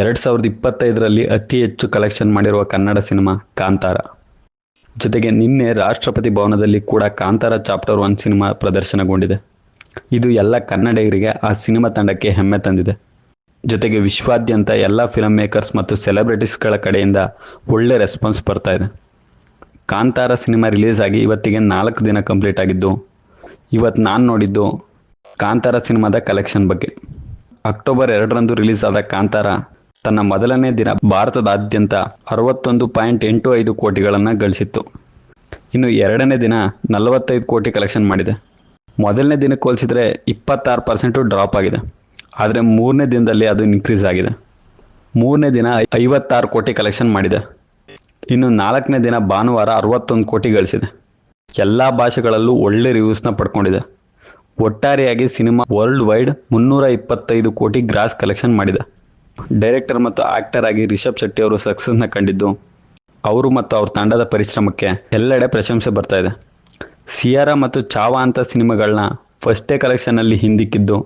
2025ರಲ್ಲಿ ಅತಿ ಹೆಚ್ಚು ಕಲೆಕ್ಷನ್ ಮಾಡಿರುವ ಕನ್ನಡ ಸಿನಿಮಾ ಕಾಂತಾರ. ಜೊತೆಗೆ ನಿನ್ನೆ ರಾಷ್ಟ್ರಪತಿ ಭವನದಲ್ಲಿ ಕೂಡ ಕಾಂತಾರ ಚಾಪ್ಟರ್ 1 ಸಿನಿಮಾ ಪ್ರದರ್ಶನಗೊಂಡಿದೆ. ಇದು ಎಲ್ಲ ಕನ್ನಡಿಗರಿಗೆ ಆ ಸಿನಿಮಾ ತಂಡಕ್ಕೆ ಹೆಮ್ಮೆ ತಂದಿದೆ. ಜೊತೆಗೆ ವಿಶ್ವಾದ್ಯಂತ ಎಲ್ಲ ಫಿಲ್ಮ್ ಮೇಕರ್ಸ್ ಮತ್ತು ಸೆಲೆಬ್ರಿಟೀಸ್ಗಳ ಕಡೆಯಿಂದ ಒಳ್ಳೆ ರೆಸ್ಪಾನ್ಸ್ ಬರ್ತಾ ಇದೆ. ಕಾಂತಾರ ಸಿನಿಮಾ ರಿಲೀಸ್ ಆಗಿ ಇವತ್ತಿಗೆ 4 ದಿನ ಕಂಪ್ಲೀಟ್ ಆಗಿದ್ದು, ಇವತ್ತು ನಾನು ನೋಡಿದ್ದು ಕಾಂತಾರ ಸಿನಿಮಾದ ಕಲೆಕ್ಷನ್ ಬಗ್ಗೆ. ಅಕ್ಟೋಬರ್ 2ರಂದು ರಿಲೀಸ್ ಆದ ಕಾಂತಾರ ತನ್ನ ಮೊದಲನೇ ದಿನ ಭಾರತದಾದ್ಯಂತ 61.85 ಕೋಟಿಗಳನ್ನು ಗಳಿಸಿತ್ತು. ಇನ್ನು ಎರಡನೇ ದಿನ 45 ಕೋಟಿ ಕಲೆಕ್ಷನ್ ಮಾಡಿದೆ. ಮೊದಲನೇ ದಿನಕ್ಕೆ ಹೋಲಿಸಿದರೆ 26% ಡ್ರಾಪ್ ಆಗಿದೆ. ಆದರೆ ಮೂರನೇ ದಿನದಲ್ಲಿ ಅದು ಇನ್ಕ್ರೀಸ್ ಆಗಿದೆ. ಮೂರನೇ ದಿನ 56 ಕೋಟಿ ಕಲೆಕ್ಷನ್ ಮಾಡಿದೆ. ಇನ್ನು ನಾಲ್ಕನೇ ದಿನ ಭಾನುವಾರ 61 ಕೋಟಿ ಗಳಿಸಿದೆ. ಎಲ್ಲ ಭಾಷೆಗಳಲ್ಲೂ ಒಳ್ಳೆ ರಿವ್ಯೂಸ್ನ ಪಡ್ಕೊಂಡಿದೆ. ಒಟ್ಟಾರೆಯಾಗಿ ಸಿನಿಮಾ ವರ್ಲ್ಡ್ ವೈಡ್ 325 ಕೋಟಿ ಗ್ರಾಸ್ ಕಲೆಕ್ಷನ್ ಮಾಡಿದೆ. ಡೈರೆಕ್ಟರ್ ಮತ್ತು ಆಕ್ಟರ್ ಆಗಿ ರಿಷಬ್ ಶೆಟ್ಟಿ ಅವರು ಸಕ್ಸಸ್ನ ಕಂಡಿದ್ದು, ಅವರು ಮತ್ತು ಅವ್ರ ತಂಡದ ಪರಿಶ್ರಮಕ್ಕೆ ಎಲ್ಲೆಡೆ ಪ್ರಶಂಸೆ ಬರ್ತಾ ಇದೆ. ಸಿಯಾರಾ ಮತ್ತು ಚಾವಾ ಅಂತ ಸಿನಿಮಾಗಳನ್ನ ಫಸ್ಟ್ ಡೇ ಕಲೆಕ್ಷನ್ನಲ್ಲಿ ಹಿಂದಿಕ್ಕಿದ್ದು,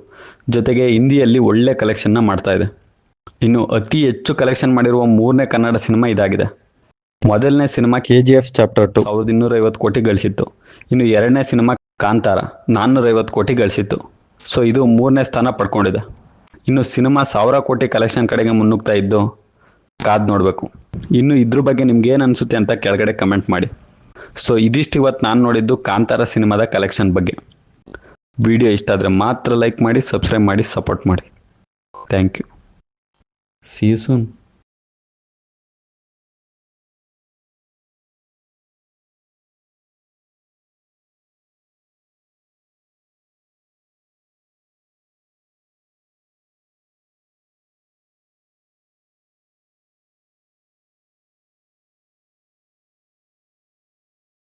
ಜೊತೆಗೆ ಹಿಂದಿಯಲ್ಲಿ ಒಳ್ಳೆ ಕಲೆಕ್ಷನ್ನ ಮಾಡ್ತಾ ಇದೆ. ಇನ್ನು ಅತಿ ಹೆಚ್ಚು ಕಲೆಕ್ಷನ್ ಮಾಡಿರುವ ಮೂರನೇ ಕನ್ನಡ ಸಿನಿಮಾ ಇದಾಗಿದೆ. ಮೊದಲನೇ ಸಿನಿಮಾ KGF ಚಾಪ್ಟರ್ 2 1250 ಕೋಟಿ ಗಳಿಸಿತ್ತು. ಇನ್ನು ಎರಡನೇ ಸಿನಿಮಾ ಕಾಂತಾರ 450 ಕೋಟಿ ಗಳಿಸಿತ್ತು. ಸೊ ಇದು ಮೂರನೇ ಸ್ಥಾನ ಪಡ್ಕೊಂಡಿದೆ. ಇನ್ನು ಸಿನಿಮಾ 1000 ಕೋಟಿ ಕಲೆಕ್ಷನ್ ಕಡೆಗೆ ಮುನ್ನುಗ್ತಾ ಇದ್ದು, ಕಾದು ನೋಡಬೇಕು. ಇನ್ನು ಇದ್ರ ಬಗ್ಗೆ ನಿಮ್ಗೆ ಏನು ಅನಿಸುತ್ತೆ ಅಂತ ಕೆಳಗಡೆ ಕಮೆಂಟ್ ಮಾಡಿ. ಸೊ ಇದಿಷ್ಟು ಇವತ್ತು ನಾನು ನೋಡಿದ್ದು ಕಾಂತಾರ ಸಿನಿಮಾದ ಕಲೆಕ್ಷನ್ ಬಗ್ಗೆ. ವಿಡಿಯೋ ಇಷ್ಟ ಆದರೆ ಮಾತ್ರ ಲೈಕ್ ಮಾಡಿ, ಸಬ್ಸ್ಕ್ರೈಬ್ ಮಾಡಿ, ಸಪೋರ್ಟ್ ಮಾಡಿ. Thank you. See you soon.